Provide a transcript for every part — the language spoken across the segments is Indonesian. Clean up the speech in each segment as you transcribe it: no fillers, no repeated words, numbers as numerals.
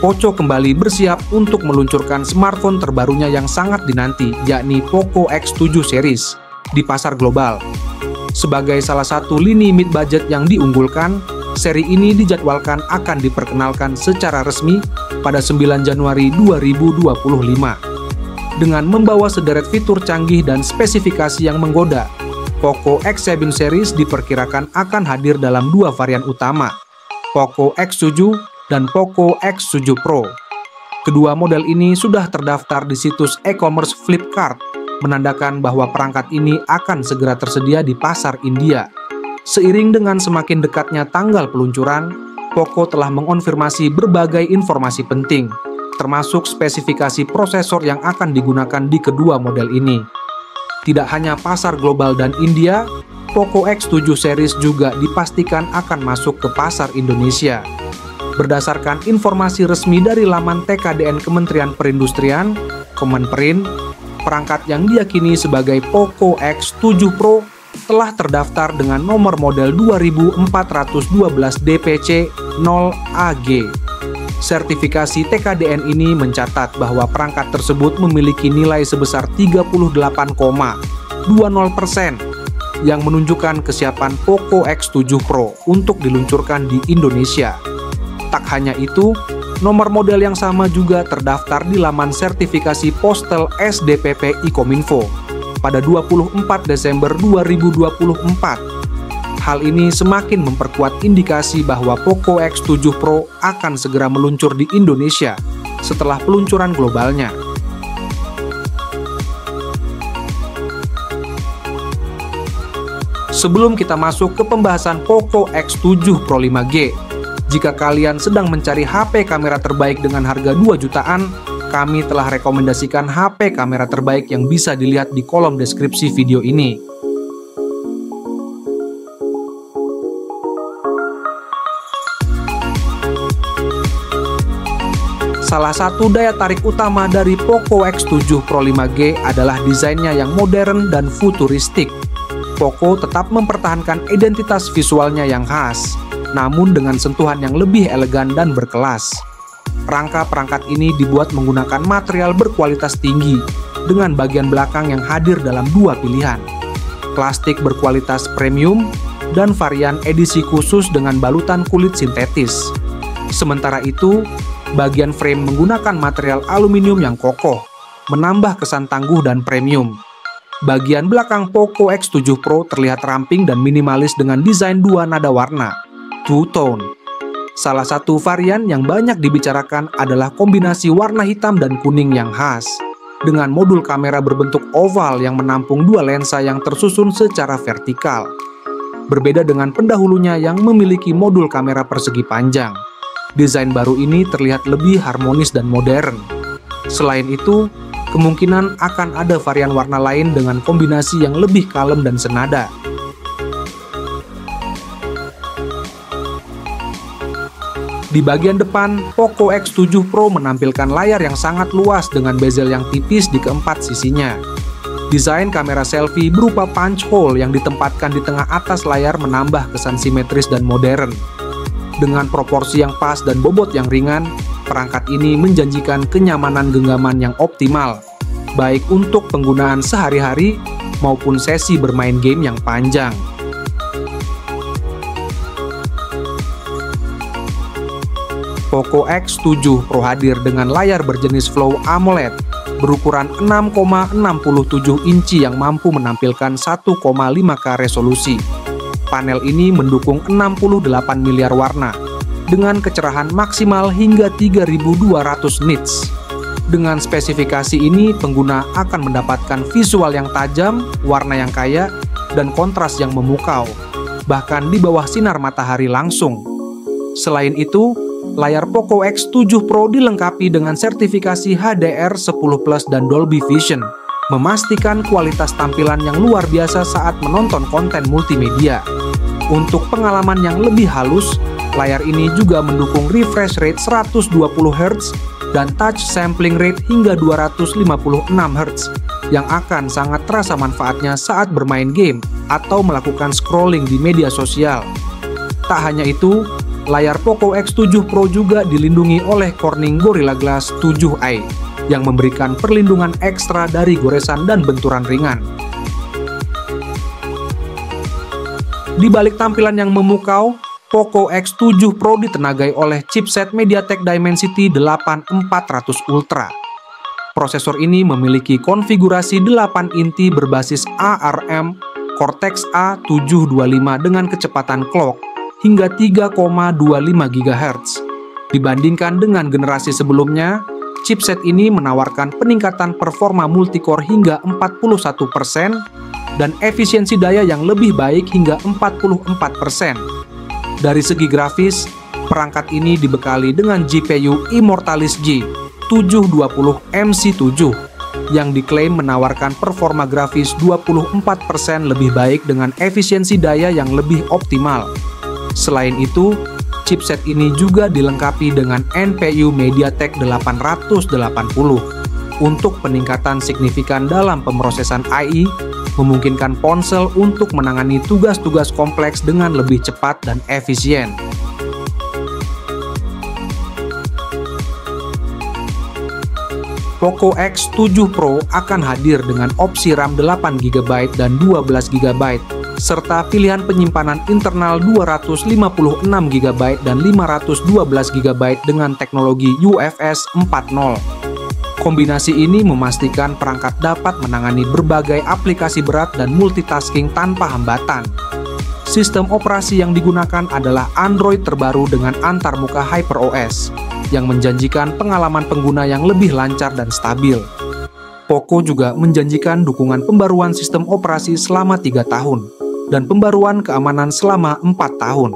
Poco kembali bersiap untuk meluncurkan smartphone terbarunya yang sangat dinanti, yakni Poco X7 series, di pasar global. Sebagai salah satu lini mid-budget yang diunggulkan, seri ini dijadwalkan akan diperkenalkan secara resmi pada 9 Januari 2025. Dengan membawa sederet fitur canggih dan spesifikasi yang menggoda, Poco X7 series diperkirakan akan hadir dalam dua varian utama, Poco X7 dan Poco X7 Pro. Kedua model ini sudah terdaftar di situs e-commerce Flipkart, menandakan bahwa perangkat ini akan segera tersedia di pasar India. Seiring dengan semakin dekatnya tanggal peluncuran, Poco telah mengonfirmasi berbagai informasi penting, termasuk spesifikasi prosesor yang akan digunakan di kedua model ini. Tidak hanya pasar global dan India, Poco X7 series juga dipastikan akan masuk ke pasar Indonesia. Berdasarkan informasi resmi dari laman TKDN Kementerian Perindustrian, Kemenperin, perangkat yang diyakini sebagai Poco X7 Pro telah terdaftar dengan nomor model 2412 DPC 0AG. Sertifikasi TKDN ini mencatat bahwa perangkat tersebut memiliki nilai sebesar 38,20% yang menunjukkan kesiapan Poco X7 Pro untuk diluncurkan di Indonesia. Tak hanya itu, nomor model yang sama juga terdaftar di laman sertifikasi Postel SDPP Ikominfo pada 24 Desember 2024. Hal ini semakin memperkuat indikasi bahwa Poco X7 Pro akan segera meluncur di Indonesia setelah peluncuran globalnya. Sebelum kita masuk ke pembahasan Poco X7 Pro 5G, jika kalian sedang mencari HP kamera terbaik dengan harga 2 jutaan, kami telah rekomendasikan HP kamera terbaik yang bisa dilihat di kolom deskripsi video ini. Salah satu daya tarik utama dari Poco X7 Pro 5G adalah desainnya yang modern dan futuristik. Poco tetap mempertahankan identitas visualnya yang khas, namun dengan sentuhan yang lebih elegan dan berkelas. Rangka perangkat ini dibuat menggunakan material berkualitas tinggi, dengan bagian belakang yang hadir dalam dua pilihan, plastik berkualitas premium dan varian edisi khusus dengan balutan kulit sintetis. Sementara itu, bagian frame menggunakan material aluminium yang kokoh, menambah kesan tangguh dan premium. Bagian belakang Poco X7 Pro terlihat ramping dan minimalis dengan desain dua nada warna, two-tone. Salah satu varian yang banyak dibicarakan adalah kombinasi warna hitam dan kuning yang khas, dengan modul kamera berbentuk oval yang menampung dua lensa yang tersusun secara vertikal. Berbeda dengan pendahulunya yang memiliki modul kamera persegi panjang, desain baru ini terlihat lebih harmonis dan modern. Selain itu, kemungkinan akan ada varian warna lain dengan kombinasi yang lebih kalem dan senada. Di bagian depan, Poco X7 Pro menampilkan layar yang sangat luas dengan bezel yang tipis di keempat sisinya. Desain kamera selfie berupa punch hole yang ditempatkan di tengah atas layar menambah kesan simetris dan modern. Dengan proporsi yang pas dan bobot yang ringan, perangkat ini menjanjikan kenyamanan genggaman yang optimal, baik untuk penggunaan sehari-hari maupun sesi bermain game yang panjang. Poco X7 Pro hadir dengan layar berjenis Flow AMOLED berukuran 6,67 inci yang mampu menampilkan 1,5K resolusi. Panel ini mendukung 68 miliar warna dengan kecerahan maksimal hingga 3200 nits. Dengan spesifikasi ini, pengguna akan mendapatkan visual yang tajam, warna yang kaya, dan kontras yang memukau, bahkan di bawah sinar matahari langsung. Selain itu, layar Poco X7 Pro dilengkapi dengan sertifikasi HDR10+ dan Dolby Vision, memastikan kualitas tampilan yang luar biasa saat menonton konten multimedia. Untuk pengalaman yang lebih halus, layar ini juga mendukung refresh rate 120 Hz dan touch sampling rate hingga 256 Hz, yang akan sangat terasa manfaatnya saat bermain game atau melakukan scrolling di media sosial. Tak hanya itu, layar Poco X7 Pro juga dilindungi oleh Corning Gorilla Glass 7i yang memberikan perlindungan ekstra dari goresan dan benturan ringan. Di balik tampilan yang memukau, Poco X7 Pro ditenagai oleh chipset MediaTek Dimensity 8400 Ultra. Prosesor ini memiliki konfigurasi 8 inti berbasis ARM Cortex-A725 dengan kecepatan clock hingga 3,25 GHz. Dibandingkan dengan generasi sebelumnya, chipset ini menawarkan peningkatan performa multicore hingga 41% dan efisiensi daya yang lebih baik hingga 44%. Dari segi grafis, perangkat ini dibekali dengan GPU Immortalis G720MC7 yang diklaim menawarkan performa grafis 24% lebih baik dengan efisiensi daya yang lebih optimal. Selain itu, chipset ini juga dilengkapi dengan NPU MediaTek 880 untuk peningkatan signifikan dalam pemrosesan AI, memungkinkan ponsel untuk menangani tugas-tugas kompleks dengan lebih cepat dan efisien. Poco X7 Pro akan hadir dengan opsi RAM 8GB dan 12GB, serta pilihan penyimpanan internal 256GB dan 512GB dengan teknologi UFS 4.0. Kombinasi ini memastikan perangkat dapat menangani berbagai aplikasi berat dan multitasking tanpa hambatan. Sistem operasi yang digunakan adalah Android terbaru dengan antarmuka HyperOS, yang menjanjikan pengalaman pengguna yang lebih lancar dan stabil. Poco juga menjanjikan dukungan pembaruan sistem operasi selama 3 tahun, dan pembaruan keamanan selama 4 tahun.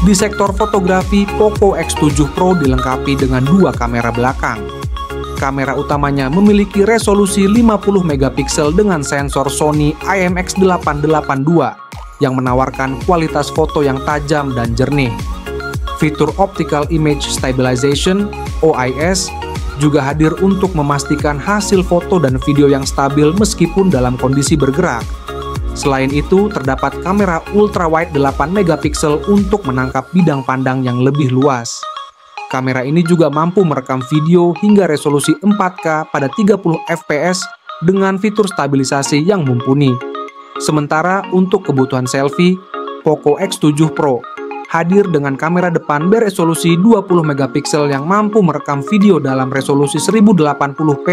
Di sektor fotografi, Poco X7 Pro dilengkapi dengan 2 kamera belakang. Kamera utamanya memiliki resolusi 50 megapiksel dengan sensor Sony IMX882 yang menawarkan kualitas foto yang tajam dan jernih. Fitur Optical Image Stabilization (OIS) juga hadir untuk memastikan hasil foto dan video yang stabil meskipun dalam kondisi bergerak. Selain itu, terdapat kamera ultrawide 8 megapiksel untuk menangkap bidang pandang yang lebih luas. Kamera ini juga mampu merekam video hingga resolusi 4K pada 30 fps dengan fitur stabilisasi yang mumpuni. Sementara untuk kebutuhan selfie, Poco X7 Pro hadir dengan kamera depan beresolusi 20 megapiksel yang mampu merekam video dalam resolusi 1080p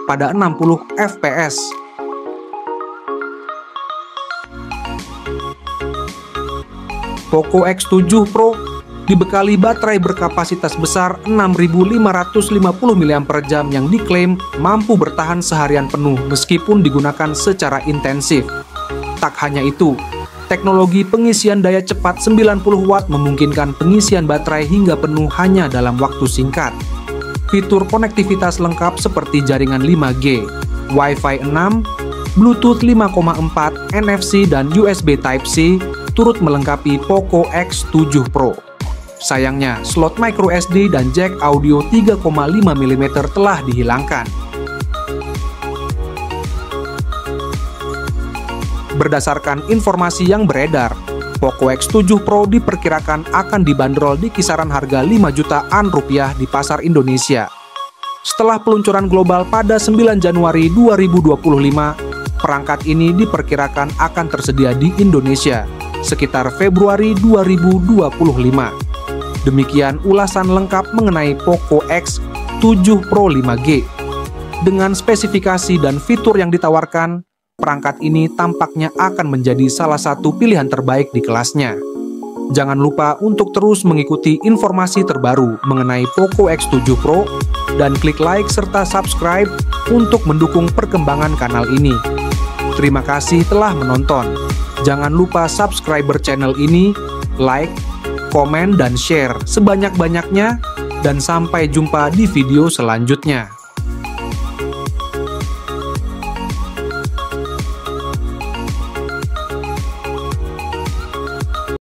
pada 60 fps. Poco X7 Pro dibekali baterai berkapasitas besar 6550 mAh yang diklaim mampu bertahan seharian penuh meskipun digunakan secara intensif. Tak hanya itu, teknologi pengisian daya cepat 90 Watt memungkinkan pengisian baterai hingga penuh hanya dalam waktu singkat. Fitur konektivitas lengkap seperti jaringan 5G, Wi-Fi 6, Bluetooth 5.4, NFC, dan USB Type-C turut melengkapi Poco X7 Pro. Sayangnya, slot microSD dan jack audio 3,5 mm telah dihilangkan. Berdasarkan informasi yang beredar, Poco X7 Pro diperkirakan akan dibanderol di kisaran harga 5 jutaan rupiah di pasar Indonesia. Setelah peluncuran global pada 9 Januari 2025, perangkat ini diperkirakan akan tersedia di Indonesia sekitar Februari 2025. Demikian ulasan lengkap mengenai Poco X7 Pro 5G. Dengan spesifikasi dan fitur yang ditawarkan, perangkat ini tampaknya akan menjadi salah satu pilihan terbaik di kelasnya. Jangan lupa untuk terus mengikuti informasi terbaru mengenai Poco X7 Pro dan klik like serta subscribe untuk mendukung perkembangan kanal ini. Terima kasih telah menonton. Jangan lupa subscriber channel ini, like, komen, dan share sebanyak-banyaknya, dan sampai jumpa di video selanjutnya.